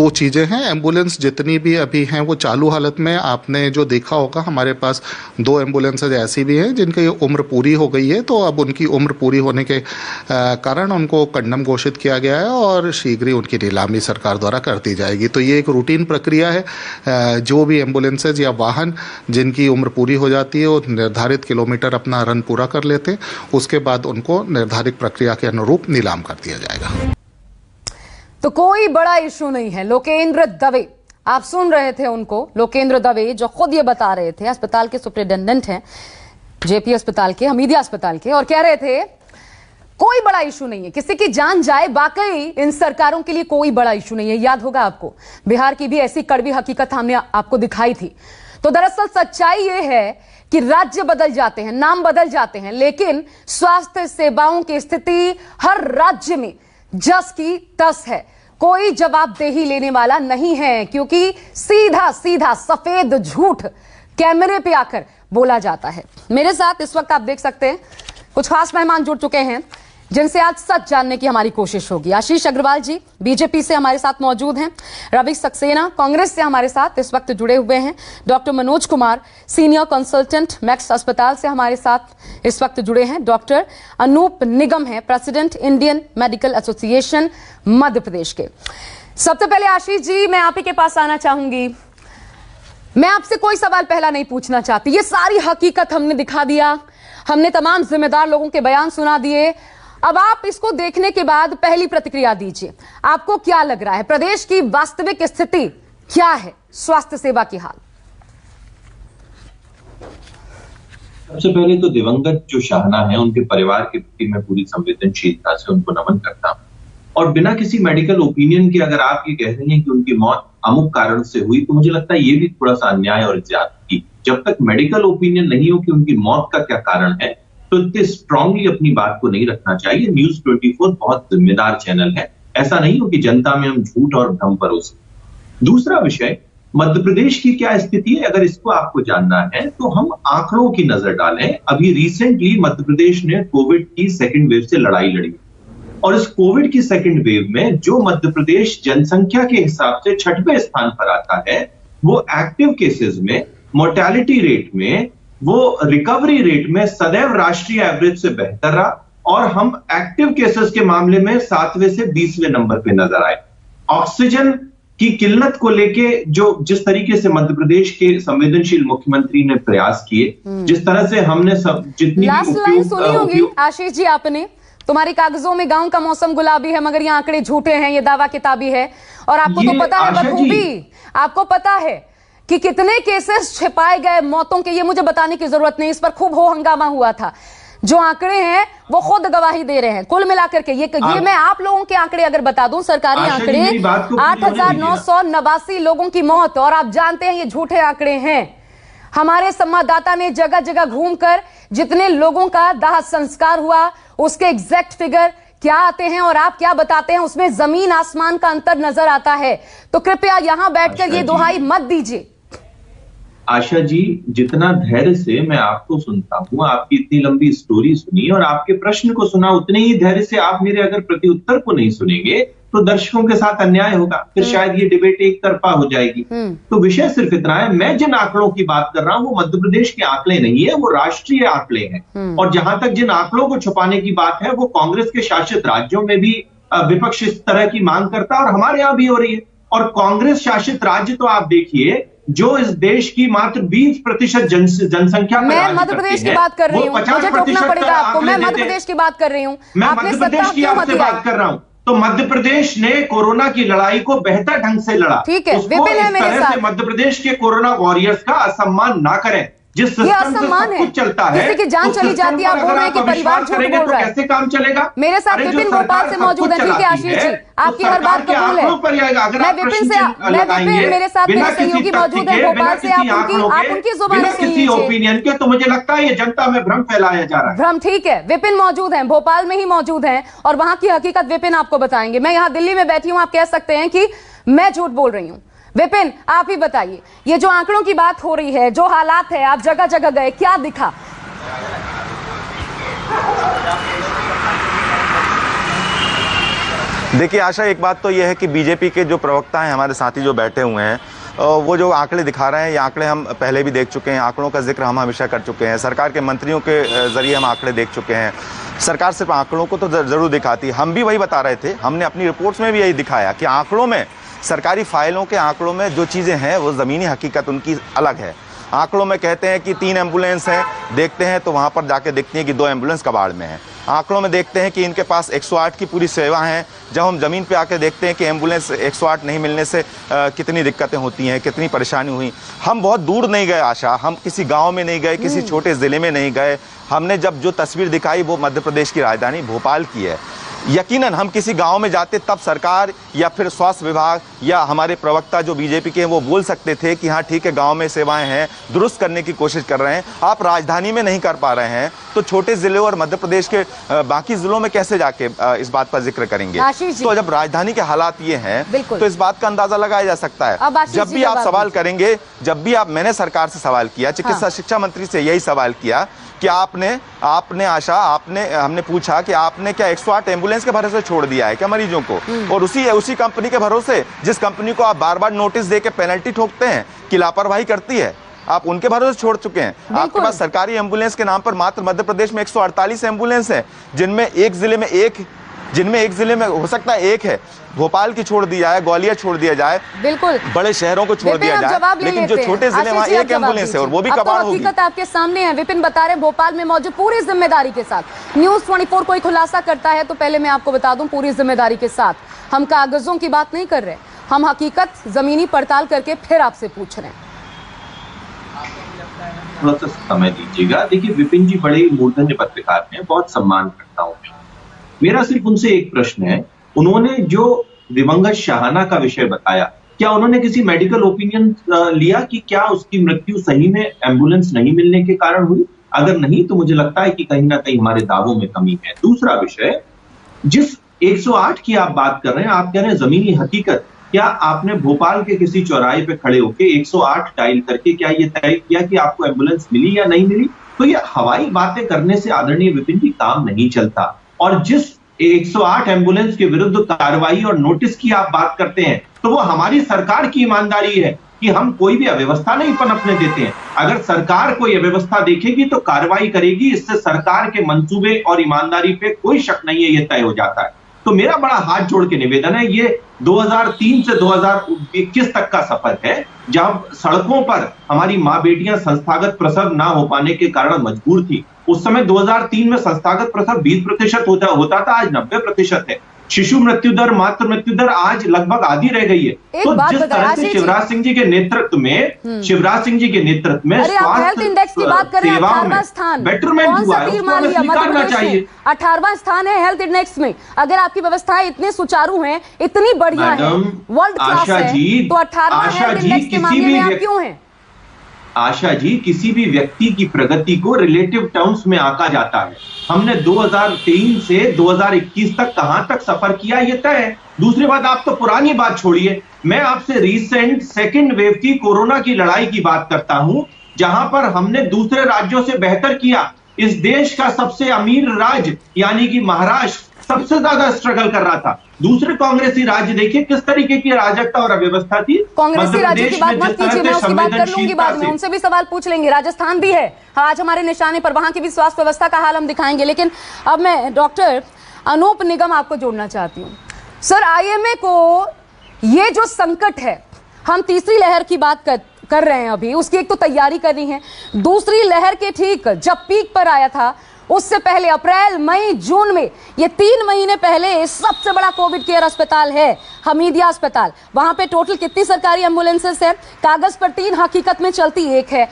दो चीज़ें हैं। एम्बुलेंस जितनी भी अभी हैं वो चालू हालत में, आपने जो देखा होगा हमारे पास 2 एम्बुलेंसेज ऐसी भी हैं जिनकी उम्र पूरी हो गई है, तो अब उनकी उम्र पूरी होने के कारण उनको कंडम घोषित किया गया है और शीघ्र ही उनकी नीलामी सरकार द्वारा कर दी जाएगी। तो ये एक रूटीन प्रक्रिया है। जो भी एम्बुलेंसेज या वाहन जिनकी उम्र पूरी हो जाती है वो निर्धारित किलोमीटर अपना रन पूरा कर लेते हैं, उसके बाद उनको निर्धारित प्रक्रिया के अनुरूप नीलाम कर दिया जाएगा। तो कोई बड़ा इशू नहीं है। लोकेंद्र दवे, आप सुन रहे थे उनको, लोकेंद्र दवे जो खुद ये बता रहे थे, अस्पताल के सुपरिटेंडेंट हैं जेपी अस्पताल के, हमीदिया अस्पताल के, और कह रहे थे कोई बड़ा इशू नहीं है, किसी की जान जाए, वाकई इन सरकारों के लिए कोई बड़ा इशू नहीं है। याद होगा आपको, बिहार की भी ऐसी कड़वी हकीकत हमने आपको दिखाई थी। तो दरअसल सच्चाई यह है कि राज्य बदल जाते हैं, नाम बदल जाते हैं, लेकिन स्वास्थ्य सेवाओं की स्थिति हर राज्य में जस की तस है। कोई जवाबदेही लेने वाला नहीं है, क्योंकि सीधा सीधा सफेद झूठ कैमरे पे आकर बोला जाता है। मेरे साथ इस वक्त आप देख सकते हैं कुछ खास मेहमान जुड़ चुके हैं जिनसे आज सच जानने की हमारी कोशिश होगी। आशीष अग्रवाल जी बीजेपी से हमारे साथ मौजूद हैं, रवि सक्सेना कांग्रेस से हमारे साथ इस वक्त जुड़े हुए हैं, doctor Manoj Kumar senior consultant max अस्पताल से हमारे साथ इस वक्त जुड़े हैं, डॉक्टर अनूप निगम है president Indian medical association Madhya Pradesh के। सबसे पहले आशीष जी, मैं आप ही के पास आना चाहूंगी। मैं आपसे कोई सवाल पहला नहीं पूछना चाहती, ये सारी हकीकत हमने दिखा दिया, हमने तमाम जिम्मेदार लोगों के बयान सुना दिए। अब आप इसको देखने के बाद पहली प्रतिक्रिया दीजिए, आपको क्या लग रहा है, प्रदेश की वास्तविक स्थिति क्या है, स्वास्थ्य सेवा की हाल? सबसे पहले तो दिवंगत जो शाहना है उनके परिवार के प्रति मैं पूरी संवेदनशीलता से उनको नमन करता हूं। और बिना किसी मेडिकल ओपिनियन के अगर आप ये कह रहे हैं कि उनकी मौत अमुक कारण से हुई, तो मुझे लगता है ये भी थोड़ा सा अन्याय और ज्यादती। जब तक मेडिकल ओपिनियन नहीं हो कि उनकी मौत का क्या कारण है, तो इतने स्ट्रांगली अपनी बात को नहीं रखना चाहिए। न्यूज 24 बहुत जिम्मेदार चैनल है, ऐसा नहीं हो कि जनता में हम झूठ और भ्रम परोसें। दूसरा विषय, मध्य प्रदेश की क्या स्थिति है, अगर इसको आपको जानना है तो हम आंकड़ों की नजर डालें। अभी रिसेंटली मध्य प्रदेश ने कोविड की सेकेंड वेव से लड़ाई लड़ी, और इस कोविड की सेकेंड वेव में जो मध्य प्रदेश जनसंख्या के हिसाब से 6वें स्थान पर आता है, वो एक्टिव केसेस में, मोर्टेलिटी रेट में, वो रिकवरी रेट में सदैव राष्ट्रीय एवरेज से बेहतर रहा, और हम एक्टिव केसेस के मामले में 7वें से 20वें नंबर पे नजर आए। ऑक्सीजन की किल्लत को लेके जो जिस तरीके से मध्य प्रदेश के संवेदनशील मुख्यमंत्री ने प्रयास किए, जिस तरह से हमने सब जितनी सुनी होगी आशीष जी आपने, तुम्हारी कागजों में गांव का मौसम गुलाबी है मगर ये आंकड़े झूठे हैं, ये दावा किताबी है। और आपको तो पता है बखूबी, आपको पता है कि कितने केसेस छिपाए गए मौतों के, ये मुझे बताने की जरूरत नहीं, इस पर खूब हो हंगामा हुआ था। जो आंकड़े हैं वो खुद गवाही दे रहे हैं। कुल मिलाकर के ये मैं आप लोगों के आंकड़े अगर बता दूं, सरकारी आंकड़े 8,989 लोगों की मौत, और आप जानते हैं ये झूठे आंकड़े हैं। हमारे संवाददाता ने जगह जगह घूमकर जितने लोगों का दाह संस्कार हुआ उसके एग्जैक्ट फिगर क्या आते हैं और आप क्या बताते हैं, उसमें जमीन आसमान का अंतर नजर आता है। तो कृपया यहां बैठकर ये दुहाई मत दीजिए। आशा जी, जितना धैर्य से मैं आपको सुनता हूं, आपकी इतनी लंबी स्टोरी सुनी और आपके प्रश्न को सुना, उतने ही धैर्य से आप मेरे अगर प्रति उत्तर को नहीं सुनेंगे तो दर्शकों के साथ अन्याय होगा, फिर शायद ये डिबेट एक तरफा हो जाएगी। तो विषय सिर्फ इतना है, मैं जिन आंकड़ों की बात कर रहा हूं वो मध्य प्रदेश के आंकड़े नहीं है, वो राष्ट्रीय आंकड़े हैं। और जहां तक जिन आंकड़ों को छुपाने की बात है, वो कांग्रेस के शासित राज्यों में भी विपक्ष इस तरह की मांग करता है और हमारे यहां भी हो रही है। और कांग्रेस शासित राज्य तो आप देखिए, जो इस देश की मात्र 20% जनसंख्या पर मैं मध्य प्रदेश की बात कर रही हूँ, मुझे टोकना पड़ेगा आपको, मैं मध्य प्रदेश की बात कर रही हूँ, मैं मध्य प्रदेश की आपसे बात कर रहा हूँ। तो मध्य प्रदेश ने कोरोना की लड़ाई को बेहतर ढंग से लड़ा। ठीक है, विपिन है मेरे साथ। मध्य प्रदेश के कोरोना वॉरियर्स का असम्मान ना करें। जिस सिस्टम से सब कुछ चलता है, किसी की जान चली जाती है, आप बोल रहे हैं कि परिवार झूठ बोल रहा है, कैसे काम चलेगा? मेरे साथ विपिन भोपाल से मौजूद है। ठीक है आशीष जी, आपकी हर बात कबूल है। मैं विपिन मेरे साथ मेरे सहयोगी मौजूद है भोपाल से, आप उनकी जुबान सुन लीजिए। ओपिनियन के तो मुझे लगता है ये जनता में भ्रम फैलाया जा रहा है। भ्रम, ठीक है, विपिन मौजूद है, भोपाल में ही मौजूद है और वहां की हकीकत विपिन आपको बताएंगे। मैं यहाँ दिल्ली में बैठी हूँ, आप कह सकते हैं कि मैं झूठ बोल रही हूँ। विपिन, आप ही बताइए, ये जो आंकड़ों की बात हो रही है, जो हालात है, आप जगह जगह गए, क्या दिखा? देखिए आशा, एक बात तो यह है कि बीजेपी के जो प्रवक्ता हैं, हमारे साथी जो बैठे हुए हैं, वो जो आंकड़े दिखा रहे हैं, ये आंकड़े हम पहले भी देख चुके हैं। आंकड़ों का जिक्र हम हमेशा कर चुके हैं। सरकार के मंत्रियों के जरिए हम आंकड़े देख चुके हैं। सरकार सिर्फ आंकड़ों को तो ज़रूर दिखाती है। हम भी वही बता रहे थे, हमने अपनी रिपोर्ट्स में भी यही दिखाया कि आंकड़ों में, सरकारी फाइलों के आंकड़ों में जो चीज़ें हैं वो ज़मीनी हकीकत उनकी अलग है। आंकड़ों में कहते हैं कि 3 एम्बुलेंस हैं, देखते हैं तो वहाँ पर जाके दिखती है कि 2 एम्बुलेंस कबाड़ में है। आंकड़ों में देखते हैं कि इनके पास 108 की पूरी सेवा है। जब हम ज़मीन पे आके देखते हैं कि एम्बुलेंस 108 नहीं मिलने से कितनी दिक्कतें होती हैं, कितनी परेशानी हुई। हम बहुत दूर नहीं गए आशा, हम किसी गांव में नहीं गए, किसी छोटे ज़िले में नहीं गए। हमने जब जो तस्वीर दिखाई वो मध्य प्रदेश की राजधानी भोपाल की है। यकीनन हम किसी गांव में जाते तब सरकार या फिर स्वास्थ्य विभाग या हमारे प्रवक्ता जो बीजेपी के हैं वो बोल सकते थे कि हाँ ठीक है, गांव में सेवाएं हैं, दुरुस्त करने की कोशिश कर रहे हैं। आप राजधानी में नहीं कर पा रहे हैं तो छोटे जिलों और मध्य प्रदेश के बाकी जिलों में कैसे जाके इस बात पर जिक्र करेंगे? तो जब राजधानी के हालात ये हैं तो इस बात का अंदाजा लगाया जा सकता है। जब भी आप सवाल करेंगे, जब भी आप, मैंने सरकार से सवाल किया, चिकित्सा शिक्षा मंत्री से यही सवाल किया कि आपने आशा, हमने पूछा कि आपने क्या 108 एम्बुलेंस के भरोसे छोड़ दिया है क्या मरीजों को, और उसी कंपनी के भरोसे, जिस कंपनी को आप बार बार नोटिस देके पेनल्टी ठोकते हैं कि लापरवाही करती है, आप उनके भरोसे छोड़ चुके हैं। आपके पास सरकारी एम्बुलेंस के नाम पर मात्र मध्य प्रदेश में 148 एम्बुलेंस हैं, जिनमें एक जिले में हो सकता है एक है, भोपाल की छोड़ दी जाए, ग्वालियर छोड़ दिया जाए, बिल्कुल बड़े शहरों को छोड़ दिया जाए, लेकिन जो छोटे जिले वहाँ एक एम्बुलेंस है और वो भी कबाड़ होगी। हकीकत आपके सामने है। विपिन बता रहे भोपाल में मौजूद पूरी जिम्मेदारी के साथ न्यूज़ 24 कोई खुलासा करता है तो पहले मैं आपको बता दूं, पूरी जिम्मेदारी के साथ हम कागजों की बात नहीं कर रहे, हम हकीकत जमीनी पड़ताल करके फिर आपसे पूछ रहे हैं। थोड़ा सा समय दीजिएगा। देखिए विपिन जी बड़े मूर्धन्य पत्रकार हैं, बहुत सम्मान करता हूँ। मेरा सिर्फ उनसे एक प्रश्न है, उन्होंने जो दिवंगत शाहाना का विषय बताया, क्या उन्होंने किसी मेडिकल ओपिनियन लिया कि क्या उसकी मृत्यु सही में एम्बुलेंस नहीं मिलने के कारण हुई? अगर नहीं तो मुझे लगता है कि कहीं ना कहीं हमारे दावों में कमी है। दूसरा विषय, जिस 108 की आप बात कर रहे हैं, आप कह रहे हैं जमीनी हकीकत, क्या आपने भोपाल के किसी चौराहे पे खड़े होकर 108 डायल करके क्या ये तय किया कि आपको एम्बुलेंस मिली या नहीं मिली? तो ये हवाई बातें करने से आदरणीय विपिन जी काम नहीं चलता। और जिस 108 एम्बुलेंस के विरुद्ध कार्रवाई और नोटिस की आप बात करते हैं, तो वो हमारी सरकार की ईमानदारी है कि हम कोई भी अव्यवस्था नहीं पनपने देते हैं। अगर सरकार कोई अव्यवस्था देखेगी तो कार्रवाई करेगी, इससे सरकार के मंसूबे और ईमानदारी पे कोई शक नहीं है, ये तय हो जाता है। तो मेरा बड़ा हाथ जोड़ के निवेदन है, ये 2003 से 2021 तक का सफर है, जब सड़कों पर हमारी माँ बेटियां संस्थागत प्रसव ना हो पाने के कारण मजबूर थी। उस समय 2003 में संस्थागत प्रसव 20% होता था, आज 90% है। शिशु मृत्यु दर, मातृ मृत्यु दर आज लगभग आधी रह गई है। तो जिस तरह से शिवराज सिंह जी के नेतृत्व में हेल्थ इंडेक्स की बात करें, 18वां स्थान बेटरमेंट हुआ है, उसको हमें स्वीकारना चाहिए। 18वां स्थान है हेल्थ इंडेक्स में। अगर आपकी व्यवस्थाएं इतनी सुचारू हैं, इतनी बढ़िया है, वर्ल्ड क्लास है, तो 18वां हेल्थ इंडेक्स के मामले में आप क्यों हैं? आशा जी, किसी भी व्यक्ति की प्रगति को रिलेटिव टर्म्स में आंका जाता है। हमने 2003 से 2021 तक कहां तक सफर किया, ये तय है। दूसरी बात, आप तो पुरानी बात छोड़िए, मैं आपसे रिसेंट सेकेंड वेव की कोरोना की लड़ाई की बात करता हूं, जहां पर हमने दूसरे राज्यों से बेहतर किया। इस देश का सबसे अमीर राज्य यानी कि महाराष्ट्र सबसे ज्यादा स्ट्रगल कर रहा था। दूसरे कांग्रेसी राज्य देखिए किस तरीके की अराजकता और अव्यवस्था थी। कांग्रेसी राज्य की बात मत कीजिए, मैं उसकी बात कर लूंगी बाद में, उनसे भी सवाल पूछ लेंगे। राजस्थान भी है आज हमारे निशाने पर, वहां की भी स्वास्थ्य व्यवस्था का हाल हम दिखाएंगे। लेकिन अब मैं डॉक्टर अनूप निगम आपको जोड़ना चाहती हूँ। सर, आईएमए को ये जो संकट है, हम तीसरी लहर की बात कर रहे हैं अभी, उसकी एक तो तैयारी करनी है। दूसरी लहर के ठीक जब पीक पर आया था, उससे पहले अप्रैल, मई, जून में, ये 3 महीने पहले सबसे बड़ा कोविड केयर अस्पताल है हमीदिया अस्पताल। वहां पे टोटल कितनी सरकारी एम्बुलेंसेस है? कागज पर 3, हकीकत में चलती 1 है।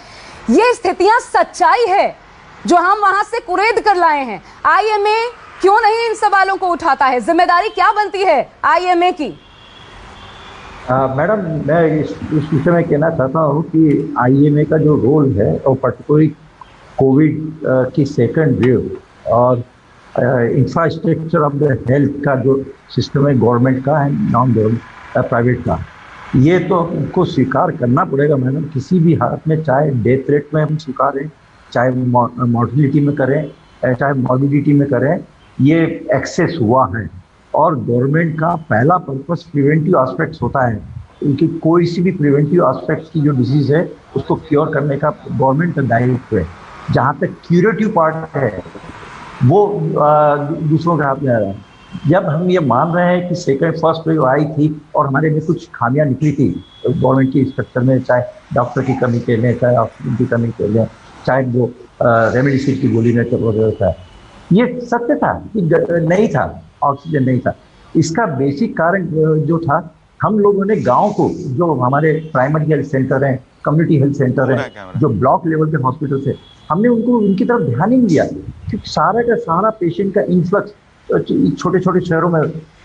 ये स्थितियां सच्चाई है जो हम वहां से कुरेद कर लाए हैं। आईएमए क्यों नहीं इन सवालों को उठाता है? जिम्मेदारी क्या बनती है आईएमए की? मैडम, मैं इस विषय में कहना चाहता हूँ कि आईएमए का जो रोल है और पर्टिकुलरली कोविड की सेकंड वेव और इंफ्रास्ट्रक्चर ऑफ द हेल्थ का जो सिस्टम है गवर्नमेंट का है, नॉन गवर्नमेंट प्राइवेट का, ये तो हमको स्वीकार करना पड़ेगा मैडम, किसी भी हालत में, चाहे डेथ रेट में हम स्वीकारें, चाहे मॉर्टिलिटी में करें, चाहे मॉर्बिडिटी में करें, ये एक्सेस हुआ है। और गवर्नमेंट का पहला पर्पस प्रिवेंटिव एस्पेक्ट्स होता है। उनकी कोई सी भी प्रिवेंटिव एस्पेक्ट्स की जो डिजीज है उसको क्योर करने का गवर्नमेंट का दायित्व है। जहाँ तक क्यूरेटिव पार्ट है वो दूसरों के हाथ में आ रहा है। जब हम ये मान रहे हैं कि फर्स्ट वेव आई थी और हमारे में कुछ खामियां निकली थी गवर्नमेंट की स्ट्रक्चर में, चाहे डॉक्टर की कमी के लिए, चाहे ऑक्सीजन की कमी के लिए, चाहे वो रेमडेसिविर की गोली में था, ये सत्य था कि नहीं था, ऑक्सीजन नहीं था। इसका बेसिक कारण जो था, हम लोगों ने गांव को, जो हमारे प्राइमरी हेल्थ सेंटर हैं, कम्युनिटी हेल्थ सेंटर हैं, जो ब्लॉक लेवल के हॉस्पिटल है, हमने उनकी तरफ ध्यान ही नहीं दिया। क्योंकि सारा का सारा पेशेंट का इन्फ्लक्स छोटे छोटे शहरों में,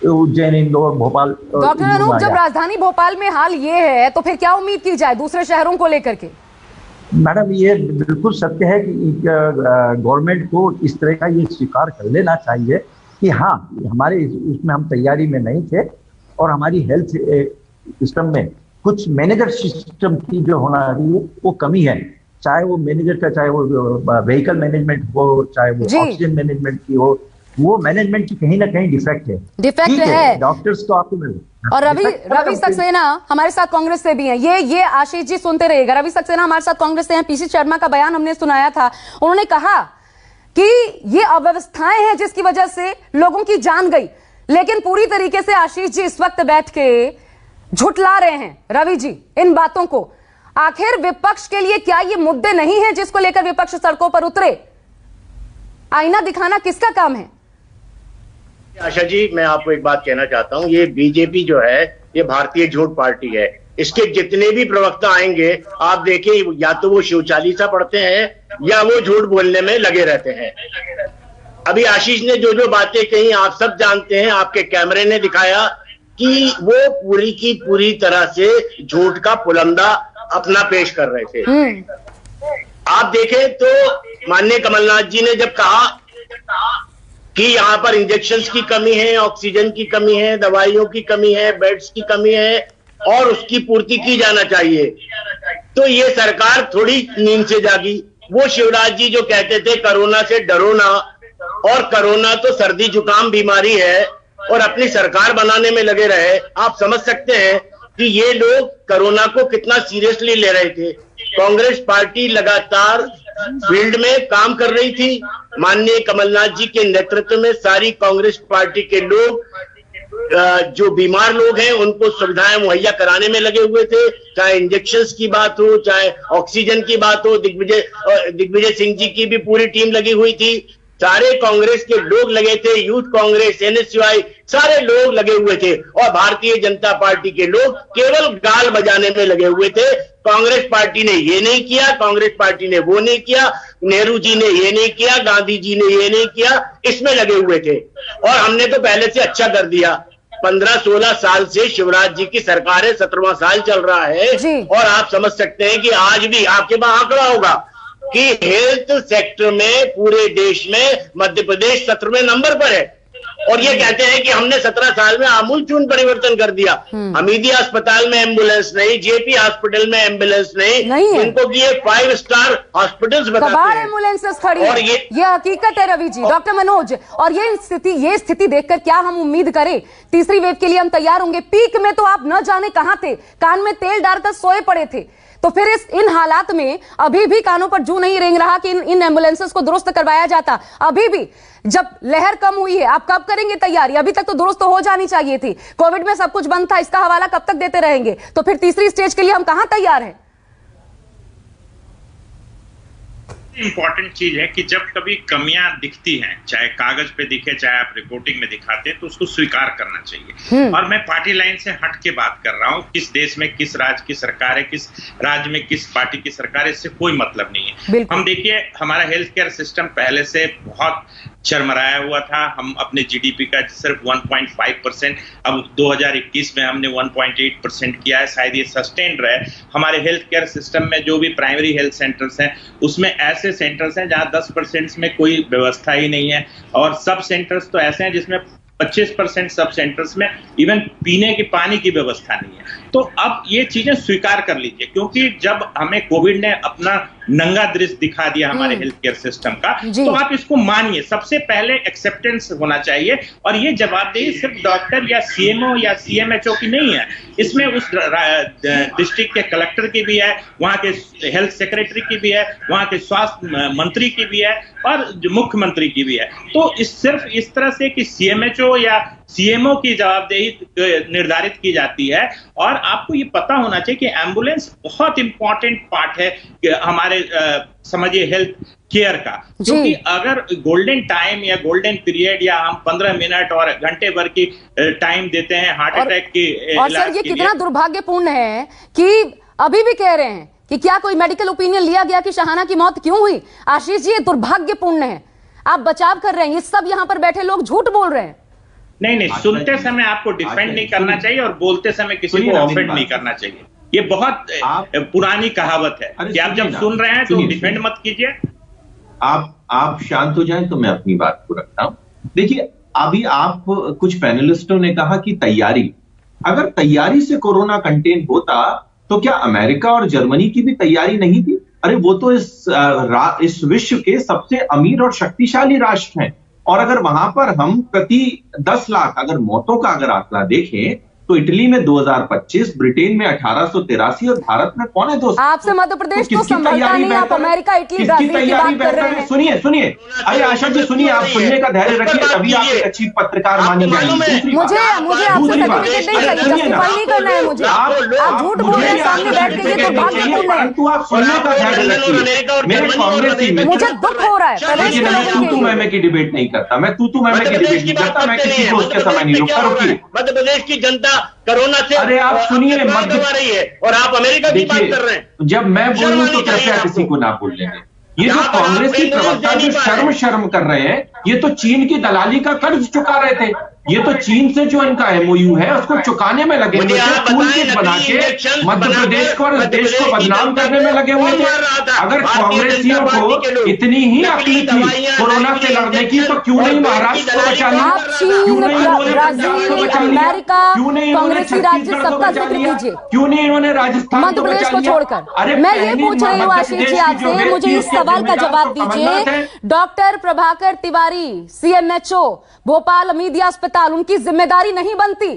उज्जैन, इंदौर, भोपाल। डॉक्टर अनूप, जब राजधानी भोपाल में हाल ये है तो फिर क्या उम्मीद की जाए दूसरे शहरों को लेकर के? मैडम, ये बिल्कुल सत्य है कि गवर्नमेंट को इस तरह का ये स्वीकार कर लेना चाहिए कि हाँ, हमारे उसमें हम तैयारी में नहीं थे और हमारी हेल्थ सिस्टम में कुछ मैनेजर सिस्टम की जो होना है वो कमी है। चाहे वो मैनेजर का, चाहे वो व्हीकल मैनेजमेंट हो, चाहे वो ऑक्सीजन मैनेजमेंट की हो, वो मैनेजमेंट की कहीं ना कहीं डिफेक्ट है। डॉक्टर्स तो आपको मिल। और रवि सक्सेना हमारे साथ कांग्रेस से भी हैं। ये आशीष जी सुनते रहिएगा। रवि सक्सेना हमारे साथ कांग्रेस से हैं। पीसी शर्मा का बयान हमने सुनाया था। उन्होंने कहा कि ये अव्यवस्थाएं हैं जिसकी वजह से लोगों की जान गई, लेकिन पूरी तरीके से आशीष जी इस वक्त बैठ के झुठला रहे हैं रवि जी इन बातों को। आखिर विपक्ष के लिए क्या ये मुद्दे नहीं है जिसको लेकर विपक्ष सड़कों पर उतरे? आईना दिखाना किसका काम है? आशा जी, मैं आपको एक बात कहना चाहता हूं, ये बीजेपी जो है ये भारतीय झूठ पार्टी है। इसके जितने भी प्रवक्ता आएंगे आप देखिए, या तो वो शिव चालीसा पढ़ते हैं या वो झूठ बोलने में लगे रहते हैं। अभी आशीष ने जो जो बातें कही आप सब जानते हैं, आपके कैमरे ने दिखाया कि वो पूरी की पूरी तरह से झूठ का पुलंदा अपना पेश कर रहे थे। आप देखें तो माननीय कमलनाथ जी ने जब कहा कि यहाँ पर इंजेक्शंस की कमी है, ऑक्सीजन की कमी है, दवाइयों की कमी है, बेड्स की कमी है और उसकी पूर्ति की जाना चाहिए, तो ये सरकार थोड़ी नींद से जागी। वो शिवराज जी जो कहते थे कोरोना से डरो ना, और कोरोना तो सर्दी जुकाम बीमारी है, और अपनी सरकार बनाने में लगे रहे। आप समझ सकते हैं कि ये लोग कोरोना को कितना सीरियसली ले रहे थे। कांग्रेस पार्टी लगातार फील्ड में काम कर रही थी। माननीय कमलनाथ जी के नेतृत्व में सारी कांग्रेस पार्टी के लोग, जो बीमार लोग हैं उनको सुविधाएं मुहैया कराने में लगे हुए थे। चाहे इंजेक्शंस की बात हो, चाहे ऑक्सीजन की बात हो, दिग्विजय सिंह जी की भी पूरी टीम लगी हुई थी। सारे कांग्रेस के लोग लगे थे, यूथ कांग्रेस, एनएसयूआई, सारे लोग लगे हुए थे। और भारतीय जनता पार्टी के लोग केवल गाल बजाने में लगे हुए थे। कांग्रेस पार्टी ने ये नहीं किया, कांग्रेस पार्टी ने वो नहीं किया, नेहरू जी ने ये नहीं किया, गांधी जी ने ये नहीं किया, इसमें लगे हुए थे। और हमने तो पहले से अच्छा कर दिया। 15-16 साल से शिवराज जी की सरकार है, 17वां साल चल रहा है। और आप समझ सकते हैं कि आज भी आपके पास आंकड़ा होगा कि हेल्थ सेक्टर में पूरे देश में मध्य प्रदेश 17वें नंबर पर है। और ये कहते हैं कि हमने 17 साल में आमूलचूल परिवर्तन कर दिया। हमीदिया अस्पताल में एम्बुलेंस नहीं, जेपी हॉस्पिटल में एम्बुलेंस नहीं, इनको कि ये 5 स्टार हॉस्पिटल्स बताते हैं। एम्बुलेंसेस खड़ी और ये हकीकत है रवि जी। डॉक्टर मनोज, और ये स्थिति देखकर क्या हम उम्मीद करें तीसरी वेव के लिए हम तैयार होंगे? पीक में तो आप न जाने कहां थे, कान में तेल डालकर सोए पड़े थे, तो फिर इन हालात में अभी भी कानों पर जू नहीं रेंग रहा कि इन एम्बुलेंसेस को दुरुस्त करवाया जाता। अभी भी जब लहर कम हुई है, आप कब करेंगे तैयारी? अभी तक तो दुरुस्त हो जानी चाहिए थी। कोविड में सब कुछ बंद था, इसका हवाला कब तक देते रहेंगे? तो फिर तीसरी स्टेज के लिए हम कहां तैयार हैं? इंपॉर्टेंट चीज है कि जब कभी कमियां दिखती हैं, चाहे कागज पे दिखे, चाहे आप रिपोर्टिंग में दिखाते हैं, तो उसको स्वीकार करना चाहिए। और मैं पार्टी लाइन से हट के बात कर रहा हूं। किस देश में किस राज्य की सरकार है, किस राज्य में किस पार्टी की सरकार है, इससे कोई मतलब नहीं है। हम देखिए, हमारा हेल्थ केयर सिस्टम पहले से बहुत चरमराया हुआ था। हम अपने जीडीपी का सिर्फ 1.5%, अब 2021 में हमने 1.8% किया है। शायद ये सस्टेन्ड रहे। हमारे हेल्थ केयर सिस्टम में जो भी प्राइमरी हेल्थ सेंटर्स हैं, उसमें ऐसे सेंटर्स हैं जहां 10% में कोई व्यवस्था ही नहीं है, और सब सेंटर्स तो ऐसे हैं जिसमें 25% सब सेंटर्स में इवन पीने के पानी की व्यवस्था नहीं है। तो अब ये चीजें स्वीकार कर लीजिए, क्योंकि जब हमें कोविड ने अपना नंगा दृश्य दिखा दिया हमारे हेल्थ केयर सिस्टम का, तो आप इसको मानिए। सबसे पहले एक्सेप्टेंस होना चाहिए, और ये जवाबदेही सिर्फ डॉक्टर या सीएमओ या सीएमएचओ की नहीं है, इसमें उस डिस्ट्रिक्ट के कलेक्टर की भी है, वहां के हेल्थ सेक्रेटरी की भी है, वहां के स्वास्थ्य मंत्री की भी है, और मुख्यमंत्री की भी है। तो सिर्फ इस तरह से कि सीएमएचओ या सीएमओ की जवाबदेही निर्धारित की जाती है। और आपको ये पता होना चाहिए कि एम्बुलेंस बहुत इंपॉर्टेंट पार्ट है हमारे समझिए हेल्थ केयर का, क्योंकि अगर गोल्डन टाइम या गोल्डन पीरियड या हम 15 मिनट और घंटे भर की टाइम देते हैं हार्ट अटैक के और सर ये कितना दुर्भाग्यपूर्ण है कि अभी भी कह रहे हैं कि क्या कोई मेडिकल ओपिनियन लिया गया कि शाहाना की मौत क्यों हुई। आशीष जी, ये दुर्भाग्यपूर्ण है। आप बचाव कर रहे हैं, ये सब यहां पर बैठे लोग झूठ बोल रहे हैं। नहीं, सुनते समय आपको डिफेंड नहीं करना चाहिए और बोलते समय किसी को ऑफेंड नहीं करना चाहिए। ये बहुत पुरानी कहावत है कि आप जब सुन रहे हैं तो डिफेंड मत कीजिए। आप शांत हो जाएं तो मैं अपनी बात को रखता हूं। देखिए, अभी आप कुछ पैनलिस्टों ने कहा कि तैयारी, अगर तैयारी से कोरोना कंटेन होता तो क्या अमेरिका और जर्मनी की भी तैयारी नहीं थी? अरे वो तो इस विश्व के सबसे अमीर और शक्तिशाली राष्ट्र हैं, और अगर वहां पर हम प्रति 10 लाख अगर मौतों का अगर आंकड़ा देखें तो इटली में 2025, ब्रिटेन में 1883 और भारत में 2.5। आपसे मध्य प्रदेश तो संभलता नहीं, आप अमेरिका, इटली, ब्राजील की बात कर रहे हैं। सुनिए, अरे आशा जी सुनिए, आप सुनने का धैर्य रखिए, तभी आप एक अच्छी पत्रकार मानी जाएंगी। मुझे आपसे सर्टिफिकेट नहीं चाहिए, जस्टिफाई नहीं करना है मुझे। आप झूठ बोल रहे हैं सामने बैठ के, ये तो भाग्यपूर्ण है। परंतु आप सुनने का धैर्य रखिए। मेरे कांग्रेसी में मुझे दुख हो रहा है। तू मैं की डिबेट नहीं करता, मैं तू मैं की डिबेट नहीं करता, मैं किसी दोस्त के समय नहीं रुकता। रुकिए, मध्य प्रदेश की जनता कोरोना से अरे आप सुनिए, मध्य रही है और आप अमेरिका की बात कर रहे हैं। जब मैं बोलूं तो कृपया किसी को ना बोल लेंगे। ये जो कांग्रेस की प्रवक्ता जो शर्म कर रहे हैं, ये तो चीन की दलाली का कर्ज चुका रहे थे। ये तो चीन से जो इनका एमओयू है उसको चुकाने में लगे हुए थे, टूल किट बना के मध्य प्रदेश को और देश को बदनाम करने में लगे हुए थे। अगर कांग्रेसियों को इतनी ही अक्ल थी कोरोना से लड़ने की, तो क्यों नहीं महाराष्ट्र को बचा लिया, क्यों नहीं उन्होंने पंजाब को बचा लिया, क्यों नहीं उन्होंने छत्तीसगढ़ को बचा लिया, क्यों नहीं उन्होंने राजस्थान को बचा लिया। छोड़कर अरे मैं ये पूछ रही हूँ आशीष जी आपसे, मुझे इस सवाल का जवाब दीजिए। डॉक्टर प्रभाकर तिवारी, सीएमएचओ भोपाल हमीदिया अस्पताल, उनकी जिम्मेदारी नहीं बनती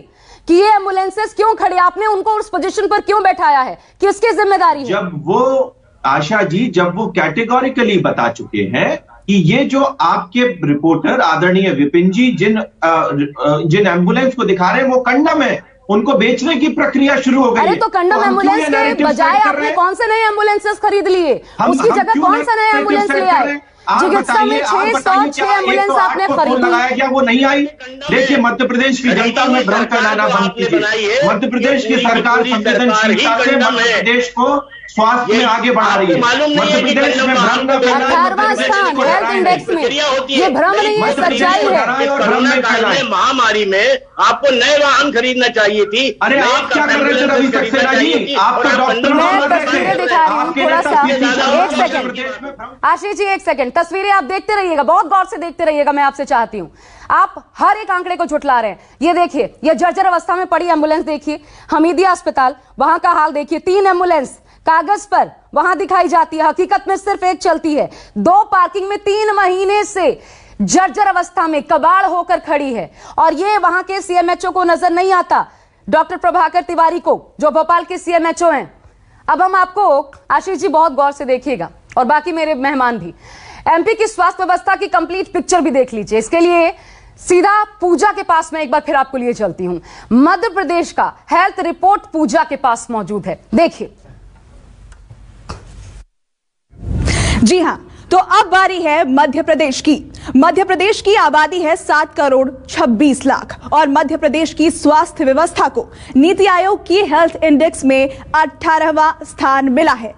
कि ये एम्बुलेंसेस क्यों खड़ी, आपने उनको उस पोजीशन पर क्यों बैठाया है, किसकी जिम्मेदारी है? जब वो आशा जी, जब वो कैटेगोरिकली बता चुके हैं कि ये जो आपके रिपोर्टर आदरणीय विपिन जी जिन एम्बुलेंस को दिखा रहे हैं वो कंडम है, उनको बेचने की प्रक्रिया शुरू हो गई। अरे तो कंडम एम्बुलेंस के बजाय आपने कौन से नए एम्बुलेंसेस खरीद लिए? उसकी जगह कौन सा नया एम्बुलेंस ले आए? चिकित्सा में 606 एम्बुलेंस आपने खरीदी, लगाया गया वो नहीं आई। देखिए, मध्य प्रदेश की जनता में भ्रम फैलाना बंद कीजिए। मध्य प्रदेश की सरकार संवेदनशीलता से मध्य प्रदेश को स्वास्थ्य में आगे बढ़ा रही है। मध्य प्रदेश में भ्रम न फैलाएं। 18वां स्थान हेल्थ इंडेक्स में, ये भ्रम नहीं है, सच्चाई है। कोरोना काल महामारी में आपको नए वाहन खरीदना चाहिए थी। अरे आप क्या कर रहे थे रवि सक्सेना जी? आप तो डॉक्टर, मैं तस्वीरें दिखा रही हूँ, थोड़ा सा एक सेकंड आशीष जी, एक सेकंड, तस्वीरें आप देखते रहिएगा, बहुत गौर से देखते रहिएगा, मैं आपसे चाहती हूँ। आप हर एक आंकड़े को झुठला रहे हैं। ये देखिए, ये जर्जर अवस्था में पड़ी एम्बुलेंस देखिए, हमीदिया अस्पताल, वहां का हाल देखिए। 3 एम्बुलेंस कागज पर वहां दिखाई जाती है, हकीकत में सिर्फ एक चलती है। 2 पार्किंग में 3 महीने से जर्जर अवस्था में कबाड़ होकर खड़ी है, और ये वहां के सीएमएचओ को नजर नहीं आता, डॉक्टर प्रभाकर तिवारी को, जो भोपाल के सीएमएचओ हैं। अब हम आपको, आशीष जी बहुत गौर से देखिएगा, और बाकी मेरे मेहमान भी, एमपी की स्वास्थ्य व्यवस्था की कंप्लीट पिक्चर भी देख लीजिए। इसके लिए सीधा पूजा के पास मैं एक बार फिर आपको लिए चलती हूं। मध्य प्रदेश का हेल्थ रिपोर्ट पूजा के पास मौजूद है, देखिए। जी हां, तो अब बारी है मध्य प्रदेश की। मध्य प्रदेश की आबादी है 7 करोड़ 26 लाख और मध्य प्रदेश की स्वास्थ्य व्यवस्था को नीति आयोग की हेल्थ इंडेक्स में 18वां स्थान मिला है।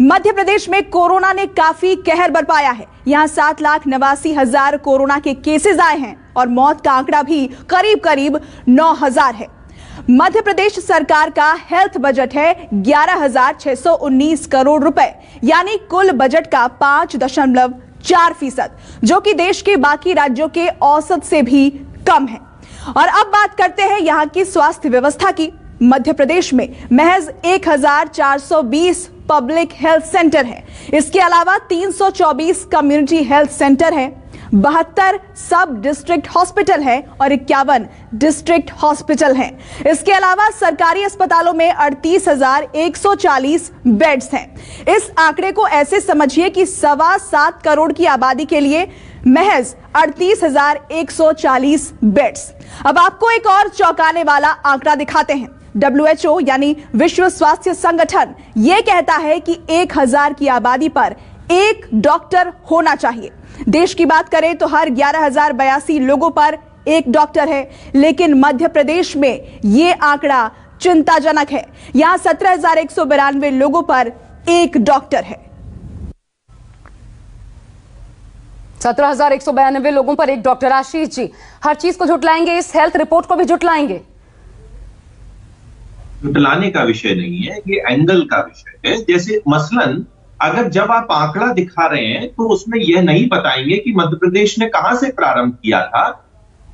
मध्य प्रदेश में कोरोना ने काफी कहर बरपाया है। यहां 7,89,000 कोरोना के केसेस आए हैं और मौत का आंकड़ा भी करीब करीब 9,000 है। मध्य प्रदेश सरकार का हेल्थ बजट है 11,619 करोड़ रुपए, यानी कुल बजट का 5.4%, जो कि देश के बाकी राज्यों के औसत से भी कम है। और अब बात करते हैं यहां की स्वास्थ्य व्यवस्था की। मध्य प्रदेश में महज 1420 पब्लिक हेल्थ सेंटर हैं। इसके अलावा 324 कम्युनिटी हेल्थ सेंटर हैं, 72 सब डिस्ट्रिक्ट हॉस्पिटल हैं और 51 डिस्ट्रिक्ट हॉस्पिटल हैं। इसके अलावा सरकारी अस्पतालों में 38,140 बेड्स हैं। इस आंकड़े को ऐसे समझिए कि 7.25 करोड़ की आबादी के लिए महज 38,140 बेड्स। अब आपको एक और चौंकाने वाला आंकड़ा दिखाते हैं। WHO यानी विश्व स्वास्थ्य संगठन यह कहता है कि 1000 की आबादी पर एक डॉक्टर होना चाहिए। देश की बात करें तो हर 11,082 लोगों पर एक डॉक्टर है, लेकिन मध्य प्रदेश में यह आंकड़ा चिंताजनक है। यहां 17,192 लोगों पर एक डॉक्टर है। 17,192 लोगों पर एक डॉक्टर। आशीष जी, हर चीज को झुटलाएंगे, इस हेल्थ रिपोर्ट को भी झुटलाएंगे? झुटलाने का विषय नहीं है, ये एंगल का विषय है। जैसे मसलन अगर जब आप आंकड़ा दिखा रहे हैं तो उसमें यह नहीं बताएंगे कि मध्य प्रदेश ने कहां से प्रारंभ किया था,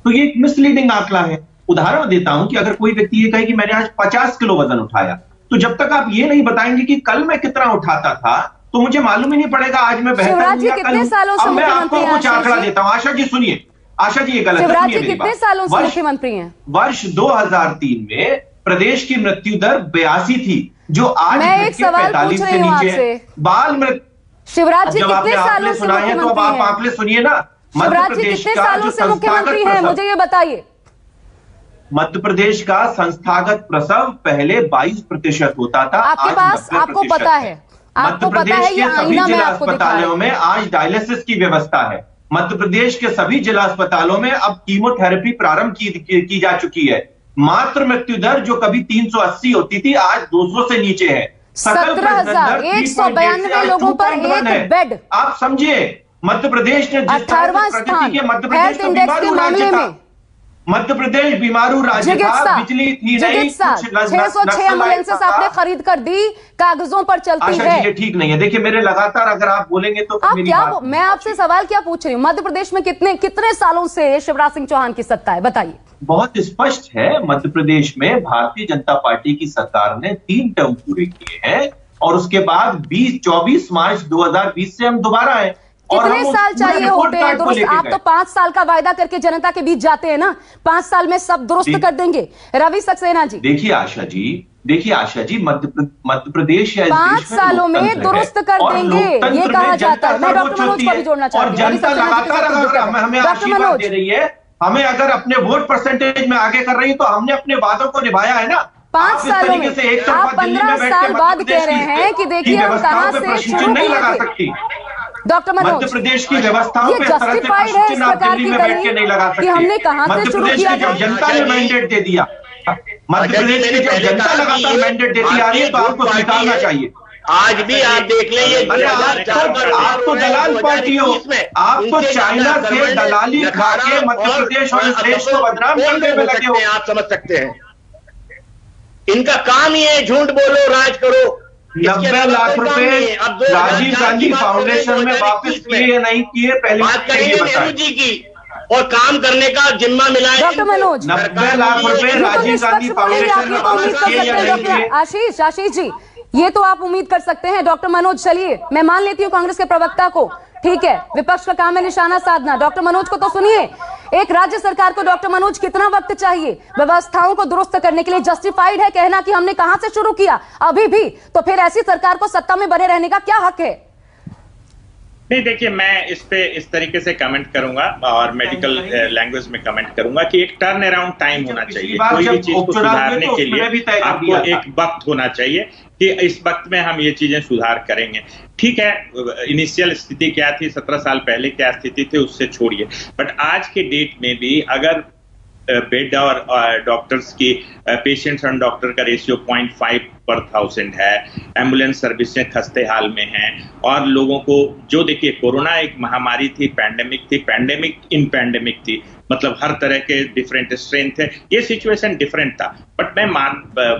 तो ये एक मिसलीडिंग आंकड़ा है। उदाहरण देता हूं कि अगर कोई व्यक्ति ये कहे कि मैंने आज 50 किलो वजन उठाया, तो जब तक आप ये नहीं बताएंगे कि कल मैं कितना उठाता था, तो मुझे मालूम ही नहीं पड़ेगा आज मैं बेहतर हूं या कल हूं। अब मैं आपको कुछ आंकड़ा देता हूं। आशा जी सुनिए, आशा जी ये गलत है। कितने सालों से मुख्यमंत्री हैं? वर्ष 2003 में प्रदेश की मृत्यु दर 82 थी, जो आज मैं एक सवाल पूछ रही हूं आपसे। बाल मृत्यु शिवराज जी कितने सालों से सुनाए हैं तो अब आप आंकड़े सुनिए ना। शिवराज जी कितने सालों से मुख्यमंत्री हैं, मुझे ये बताइए। मध्य प्रदेश का संस्थागत प्रसव पहले 22% होता था। आपके पास, आपको पता है, आपको पता है, ये सभी जिला अस्पतालों में आज डायलिसिस की व्यवस्था है। मध्य प्रदेश के सभी जिला अस्पतालों में अब कीमोथेरेपी प्रारंभ की जा चुकी है। मात्र मृत्यु दर जो कभी 380 होती थी आज 200 से नीचे है। 17,192 लोगों पर एक बेड। आप समझिए मध्य प्रदेश ने 18वां स्थान हेल्थ इंडेक्स के मामले में। मध्य प्रदेश बीमारू राज्य था, बिजली थी नहीं, 606 एम्बुलेंसेस आपने खरीद कर दी, कागजों पर चलती है। ये ठीक नहीं है। देखिए मेरे लगातार अगर आप बोलेंगे तो आप क्या, मैं आपसे सवाल क्या पूछ रही हूँ, मध्य प्रदेश में कितने सालों से शिवराज सिंह चौहान की सत्ता है, बताइए। बहुत स्पष्ट है, मध्य प्रदेश में भारतीय जनता पार्टी की सरकार ने 3 टर्म पूरे किए हैं और उसके बाद 24 मार्च 2020 से हम दोबारा हैं। कितने साल चाहिए होते हैं दुरुस्त? आप तो 5 साल का वायदा करके जनता के बीच जाते हैं ना, 5 साल में सब दुरुस्त कर देंगे। रवि सक्सेना जी, देखिए आशा जी, मध्य प्रदेश 5 सालों में दुरुस्त कर देंगे ये कहा जाता है। मैं डॉक्टर मनोज को भी जोड़ना चाहती हूँ। जनता लगातार हमें आशीर्वाद दे रही है, हमें अगर अपने वोट परसेंटेज में आगे कर रही है तो हमने अपने वादों को निभाया है ना। 5 सालों में आप 15 साल बाद कह रहे हैं कि देखिए हम कहां से शुरू नहीं लगा सकती। डॉक्टर मनोज, मध्य प्रदेश की व्यवस्थाओं पे जस्टिफाइड है इस प्रकार की नहीं लगा सकती कि हमने कहां से शुरू किया? जब जनता ने मैंडेट दे दिया, मध्य प्रदेश की जब जनता लगातार मैंडेट देती आ रही है तो आपको स्वीकारना चाहिए। आज भी आप देख लें, ये आप तो दलाल पार्टी हो, आप तो चाइना से दलाली खा के मध्य प्रदेश और इस देश को बदनाम करने में लगे हो। आप समझ सकते हैं, इनका काम ही है झूठ बोलो, राज करो। 90 लाख रुपए राजीव गांधी फाउंडेशन में वापस किए या नहीं किए, पहले बात करेंगे नेहरू जी की, और काम करने का जिम्मा मिला है डॉक्टर मनोज। 90 लाख रुपए राजीव गांधी फाउंडेशन में वापस किए या नहीं किए। आशीष जी, ये तो आप उम्मीद कर सकते हैं। डॉक्टर मनोज, चलिए मैं मान लेती हूँ कांग्रेस के प्रवक्ता को, ठीक है, विपक्ष का काम है निशाना साधना। डॉक्टर मनोज को तो सुनिए, एक राज्य सरकार को डॉक्टर मनोज कितना वक्त चाहिए व्यवस्थाओं को दुरुस्त करने के लिए? जस्टिफाइड है कहना कि हमने कहां से शुरू किया अभी भी, तो फिर ऐसी सरकार को सत्ता में बने रहने का क्या हक है? नहीं, देखिए मैं इस पे इस तरीके से कमेंट करूंगा और मेडिकल लैंग्वेज में कमेंट करूंगा कि एक टर्न अराउंड टाइम होना चाहिए। कोई भी चीज को सुधारने के लिए आपको एक वक्त होना चाहिए कि इस वक्त में हम ये चीजें सुधार करेंगे। ठीक है, इनिशियल स्थिति क्या थी, 17 साल पहले क्या स्थिति थी उससे छोड़िए, बट आज के डेट में भी अगर बेड और डॉक्टर्स की पेशेंट्स और डॉक्टर का रेशियो 0.5 पर 1000 है, एम्बुलेंस सर्विसें खस्ते हाल में हैं, और लोगों को जो देखिए कोरोना एक महामारी थी, पैंडेमिक इन पैंडेमिक थी, मतलब हर तरह के डिफरेंट स्ट्रेन थे, ये सिचुएशन डिफरेंट था। बट मैं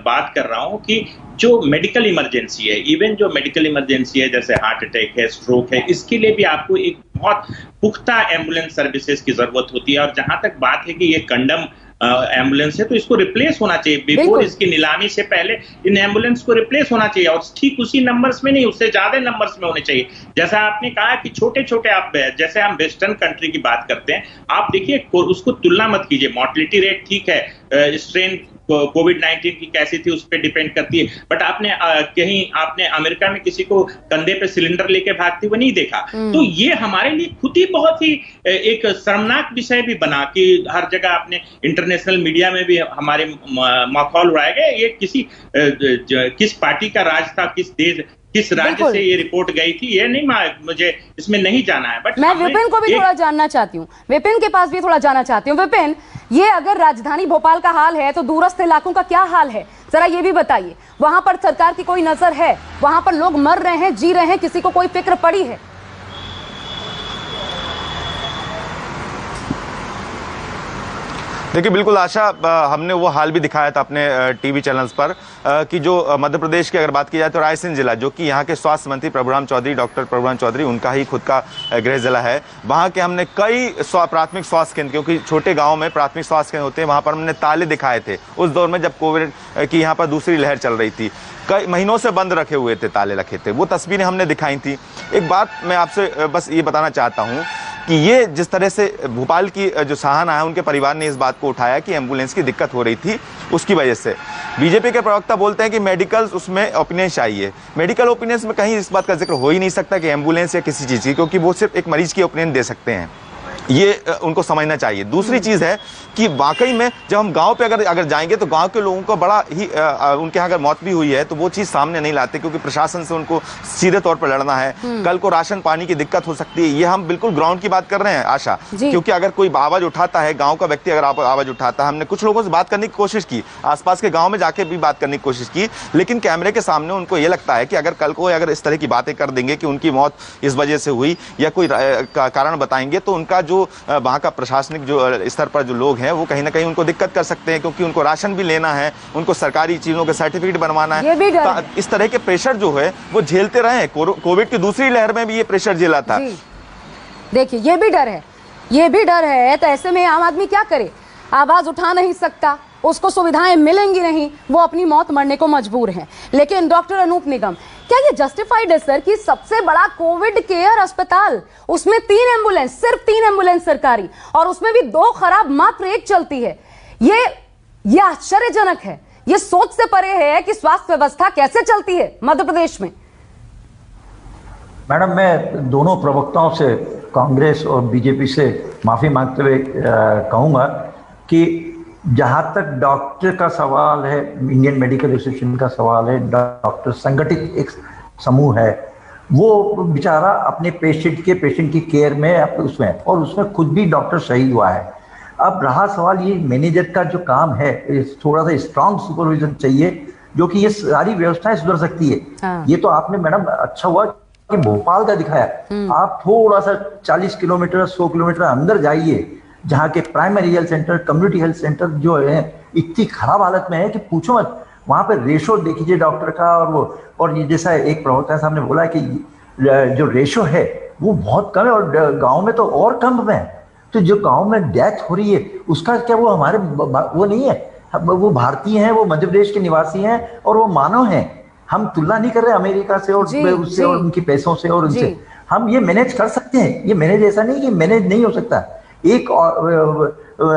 बात कर रहा हूं कि जो मेडिकल इमरजेंसी है, इवन जो मेडिकल इमरजेंसी है जैसे हार्ट अटैक है, स्ट्रोक है, इसके लिए भी आपको एक बहुत पुख्ता एम्बुलेंस सर्विसेज की जरूरत होती है। और जहां तक बात है कि ये कंडम एम्बुलेंस है, तो इसको रिप्लेस होना चाहिए बिफोर इसकी नीलामी से पहले। इन एम्बुलेंस को रिप्लेस होना चाहिए और ठीक उसी नंबर्स में नहीं, उससे ज्यादा नंबर्स में होने चाहिए। जैसा आपने कहा कि छोटे छोटे, आप जैसे हम वेस्टर्न कंट्री की बात करते हैं, आप देखिए उसको तुलना मत कीजिए। मॉर्टेलिटी रेट ठीक है, स्ट्रेन कोविड-19 की कैसी थी उस पर डिपेंड करती है, बट आपने अमेरिका में किसी को कंधे पे सिलेंडर लेके भागते हुए नहीं देखा। तो ये हमारे लिए खुद ही बहुत ही एक शर्मनाक विषय भी बना कि हर जगह आपने इंटरनेशनल मीडिया में भी हमारे मखौल उड़ाए गए। ये किस पार्टी का राज था, किस राज्य से ये रिपोर्ट गई थी, ये नहीं, मुझे इसमें नहीं जाना है। बट मैं विपिन को भी थोड़ा जानना चाहती हूँ, विपिन के पास भी थोड़ा जानना चाहती हूँ। विपिन, ये अगर राजधानी भोपाल का हाल है तो दूरस्थ इलाकों का क्या हाल है, जरा ये भी बताइए। वहां पर सरकार की कोई नजर है? वहां पर लोग मर रहे हैं, जी रहे हैं, किसी को कोई फिक्र पड़ी है? देखिए बिल्कुल आशा, हमने वो हाल भी दिखाया था अपने टीवी चैनल्स पर कि जो मध्य प्रदेश की अगर बात की जाए तो रायसेन जिला, जो कि यहाँ के स्वास्थ्य मंत्री प्रभुराम चौधरी, डॉक्टर प्रभुराम चौधरी, उनका ही खुद का गृह जिला है। वहाँ के हमने कई प्राथमिक स्वास्थ्य केंद्र, क्योंकि छोटे गाँव में प्राथमिक स्वास्थ्य केंद्र होते हैं, वहाँ पर हमने ताले दिखाए थे उस दौर में जब कोविड की यहाँ पर दूसरी लहर चल रही थी। कई महीनों से बंद रखे हुए थे, ताले रखे थे, वो तस्वीरें हमने दिखाई थी। एक बात मैं आपसे बस ये बताना चाहता हूँ कि ये जिस तरह से भोपाल की जो सहाना है, उनके परिवार ने इस बात को उठाया कि एम्बुलेंस की दिक्कत हो रही थी, उसकी वजह से बीजेपी के प्रवक्ता बोलते हैं कि मेडिकल उसमें ओपिनियन चाहिए। मेडिकल ओपिनियंस में कहीं इस बात का जिक्र हो ही नहीं सकता कि एम्बुलेंस या किसी चीज़ की, क्योंकि वो सिर्फ एक मरीज की ओपिनियन दे सकते हैं, ये उनको समझना चाहिए। दूसरी चीज़ है कि वाकई में जब हम गांव पे अगर जाएंगे तो गांव के लोगों को बड़ा ही उनके यहाँ अगर मौत भी हुई है तो वो चीज़ सामने नहीं लाते, क्योंकि प्रशासन से उनको सीधे तौर पर लड़ना है। कल को राशन पानी की दिक्कत हो सकती है। ये हम बिल्कुल ग्राउंड की बात कर रहे हैं आशा, क्योंकि अगर कोई आवाज़ उठाता है, गाँव का व्यक्ति अगर आवाज़ उठाता है, हमने कुछ लोगों से बात करने की कोशिश की, आसपास के गाँव में जाके भी बात करने की कोशिश की, लेकिन कैमरे के सामने उनको ये लगता है कि अगर कल को अगर इस तरह की बातें कर देंगे कि उनकी मौत इस वजह से हुई या कोई कारण बताएंगे, तो उनका जो वहाँ का प्रशासनिक जो स्तर पर जो लोग हैं वो कहीं ना कहीं उनको दिक्कत कर सकते हैं, क्योंकि उनको राशन भी लेना है, उनको सरकारी चीजों के सर्टिफिकेट बनवाना है। तो इस तरह के प्रेशर जो है वो झेलते रहे। कोविड की दूसरी लहर में भी ये प्रेशर झेला था। देखिए ये भी डर है, ये भी डर है। तो ऐसे में आम आदमी क्या करे? आवाज उठा नहीं सकता, उसको सुविधाएं मिलेंगी नहीं, वो अपनी मौत मरने को मजबूर है। लेकिन डॉक्टर अनूप निगम, क्या ये जस्टिफाइड है सर कि सबसे बड़ा कोविड केयर अस्पताल, उसमें 3 एम्बुलेंस, सिर्फ 3 एम्बुलेंस सरकारी, और उसमें भी 2 खराब, मात्र 1 चलती है? ये आश्चर्यजनक है। ये सोच से परे है कि स्वास्थ्य व्यवस्था कैसे चलती है मध्य प्रदेश में। मैडम, मैं दोनों प्रवक्ताओं से, कांग्रेस और बीजेपी से माफी मांगते हुए कहूंगा कि जहां तक डॉक्टर का सवाल है, इंडियन मेडिकल एसोसिएशन का सवाल है, डॉक्टर संगठित एक समूह है, वो बेचारा अपने पेशेंट की केयर में उसमें, और उसमें खुद भी डॉक्टर शहीद हुआ है। अब रहा सवाल ये मैनेजर का जो काम है, थोड़ा सा स्ट्रांग सुपरविजन चाहिए, जो कि ये सारी व्यवस्थाएं सुधर सकती है। हाँ। ये तो आपने मैडम अच्छा हुआ कि भोपाल का दिखाया। आप थोड़ा सा 40 किलोमीटर 100 किलोमीटर अंदर जाइए, जहाँ के primary health centre, community health centre जो है इतनी खराब हालत में है कि पूछो मत। वहाँ पे रेशो देखिए डॉक्टर का, और ये जैसा एक प्रवक्ता साहब ने बोला कि जो रेशो है वो बहुत कम है, और गांव में तो और कम है। तो जो गांव में डेथ हो रही है उसका क्या वो हमारे वो नहीं है? वो भारतीय हैं, वो मध्य प्रदेश के निवासी हैं और वो मानव हैं। हम तुलना नहीं कर रहे अमेरिका से और उससे और उनके पैसों से और उनसे। हम ये मैनेज कर सकते हैं। ये मैनेज ऐसा नहीं कि मैनेज नहीं हो सकता। एक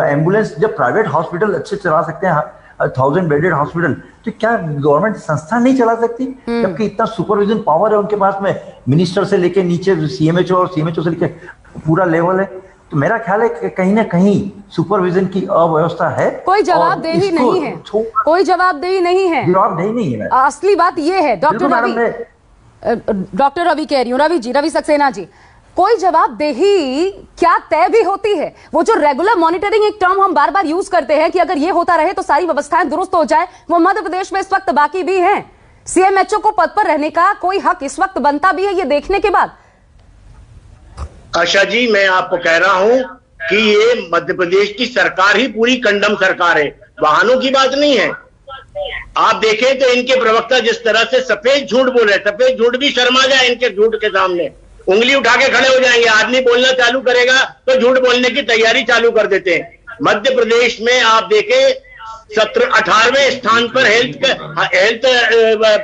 एम्बुलेंस जब प्राइवेट हॉस्पिटल अच्छे चला सकते हैं, 1000 बेडेड हॉस्पिटल, तो क्या गवर्नमेंट संस्था नहीं चला सकती? जबकि इतना सुपरविजन पावर है उनके पास में, मिनिस्टर से लेके नीचे सीएमएचओ और सीएमएचओ से लेके पूरा लेवल है। तो मेरा ख्याल है कि कहीं ना कहीं सुपरविजन की अव्यवस्था है। कोई जवाबदेही नहीं है, कोई जवाबदेही नहीं है, जवाबदेही नहीं है। असली बात ये है। डॉक्टर रवि कह रही हूँ, रवि सक्सेना जी, कोई जवाबदेही क्या तय भी होती है? वो जो रेगुलर मॉनिटरिंग एक टर्म हम बार बार यूज करते हैं कि अगर ये होता रहे तो सारी व्यवस्थाएं दुरुस्त हो जाए, वो मध्य प्रदेश में इस वक्त बाकी भी है। सीएमएचओ को पद पर रहने का कोई हक इस वक्त बनता भी है ये देखने के बाद? आशा जी, मैं आपको कह रहा हूं कि ये मध्य प्रदेश की सरकार ही पूरी कंडम सरकार है, वाहनों की बात नहीं है। आप देखें तो इनके प्रवक्ता जिस तरह से सफेद झूठ बोल रहे, सफेद झूठ भी शर्मा जाए इनके झूठ के सामने, उंगली उठा के खड़े हो जाएंगे। आदमी बोलना चालू करेगा तो झूठ बोलने की तैयारी चालू कर देते हैं। मध्य प्रदेश में आप देखें 18वें स्थान पर हेल्थ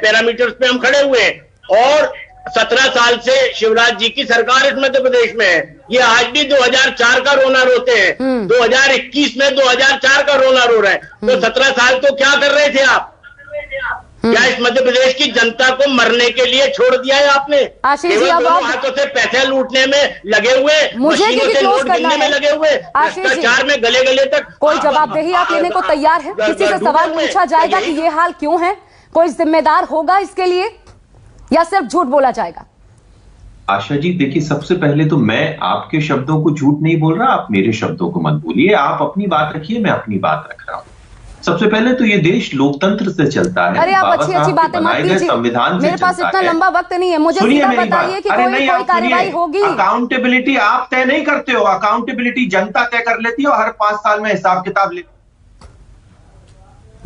पैरामीटर्स पे हम खड़े हुए हैं और 17 साल से शिवराज जी की सरकार इस मध्य प्रदेश में है। ये आज भी 2004 का रोना रोते हैं। 2021 में 2004 का रोना रो रहे हैं। तो 17 साल तो क्या कर रहे थे आप? क्या इस मध्य प्रदेश की जनता को मरने के लिए छोड़ दिया है आपने? आशीष जी, अब हाथों से पैसे लूटने में लगे हुए, मुझे मशीनों से नोट गिनने में लगे हुए, भ्रष्टाचार में गले गले तक। कोई जवाबदेही आप लेने को तैयार है? किसी से सवाल पूछा जाएगा कि ये हाल क्यों है? कोई जिम्मेदार होगा इसके लिए या सिर्फ झूठ बोला जाएगा? आशा जी देखिए, सबसे पहले तो मैं आपके शब्दों को झूठ नहीं बोल रहा, आप मेरे शब्दों को मत बोलिए। आप अपनी बात रखिए, मैं अपनी बात रख रहा हूं। सबसे पहले तो ये देश लोकतंत्र से चलता है। अरे आप अच्छी बातें मत कीजिए, संविधान मेरे पास इतना लंबा वक्त नहीं है। मुझे सीधा बताइए कि कोई कार्रवाई होगी? अकाउंटेबिलिटी आप तय नहीं करते हो, अकाउंटेबिलिटी जनता तय कर लेती है और हर 5 साल में हिसाब किताब लेती।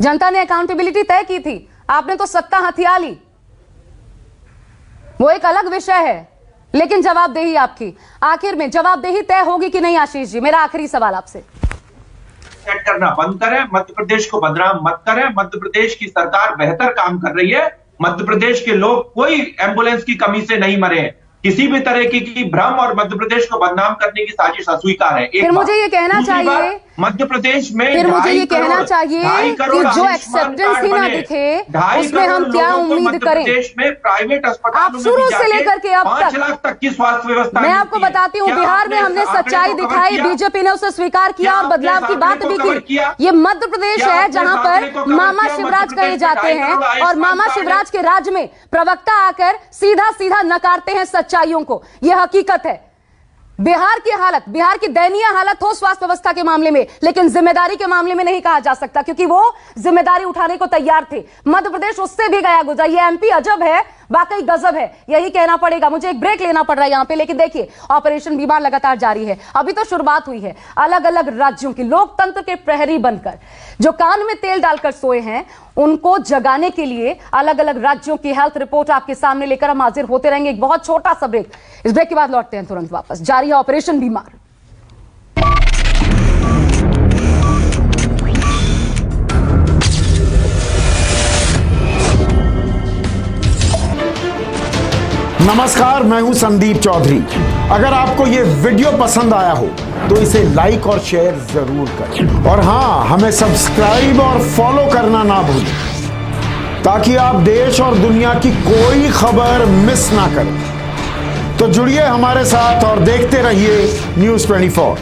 जनता ने अकाउंटेबिलिटी तय की थी, आपने तो सत्ता हथिया ली। वो एक अलग विषय है, लेकिन जवाबदेही आपकी, आखिर में जवाबदेही तय होगी कि नहीं? आशीष जी, मेरा आखिरी सवाल आपसे। सेट करना बंद करें, मध्य प्रदेश को बदनाम मत करें। मध्य प्रदेश की सरकार बेहतर काम कर रही है। मध्य प्रदेश के लोग कोई एम्बुलेंस की कमी से नहीं मरे। किसी भी तरह की भ्रम और मध्य प्रदेश को बदनाम करने की साजिश अस्वीकार है। फिर मुझे ये कहना चाहिए, मध्य प्रदेश में फिर मुझे ये कहना चाहिए कि जो एक्सेप्टेंस ही ना दिखे उसमें हम क्या उम्मीद करें? प्रदेश में प्राइवेट अस्पतालों आप शुरू से लेकर के अब 5 लाख तक की स्वास्थ्य व्यवस्था। मैं आपको बताती हूँ, बिहार में हमने सच्चाई दिखाई, बीजेपी ने उसे स्वीकार किया और बदलाव की बात भी की। ये मध्य प्रदेश है जहां पर मामा शिवराज कहे जाते हैं और मामा शिवराज के राज में प्रवक्ता आकर सीधा सीधा नकारते हैं सच्चाइयों को। यह हकीकत है। बिहार की हालत, बिहार की दयनीय हालत हो स्वास्थ्य व्यवस्था के मामले में, लेकिन जिम्मेदारी के मामले में नहीं कहा जा सकता क्योंकि वो जिम्मेदारी उठाने को तैयार थे। मध्य प्रदेश उससे भी गया गुजरा। ये एमपी अजब है, वाकई गजब है, यही कहना पड़ेगा। मुझे एक ब्रेक लेना पड़ रहा है यहां पे, लेकिन देखिए ऑपरेशन बीमार लगातार जारी है। अभी तो शुरुआत हुई है। अलग अलग राज्यों की लोकतंत्र के प्रहरी बनकर जो कान में तेल डालकर सोए हैं उनको जगाने के लिए अलग अलग राज्यों की हेल्थ रिपोर्ट आपके सामने लेकर हम हाजिर होते रहेंगे। एक बहुत छोटा सा ब्रेक, इस ब्रेक के बाद लौटते हैं तुरंत वापस। जारी है ऑपरेशन बीमार। नमस्कार, मैं हूं संदीप चौधरी। अगर आपको ये वीडियो पसंद आया हो तो इसे लाइक और शेयर जरूर करें और हाँ, हमें सब्सक्राइब और फॉलो करना ना भूलें ताकि आप देश और दुनिया की कोई खबर मिस ना करें। तो जुड़िए हमारे साथ और देखते रहिए News 24।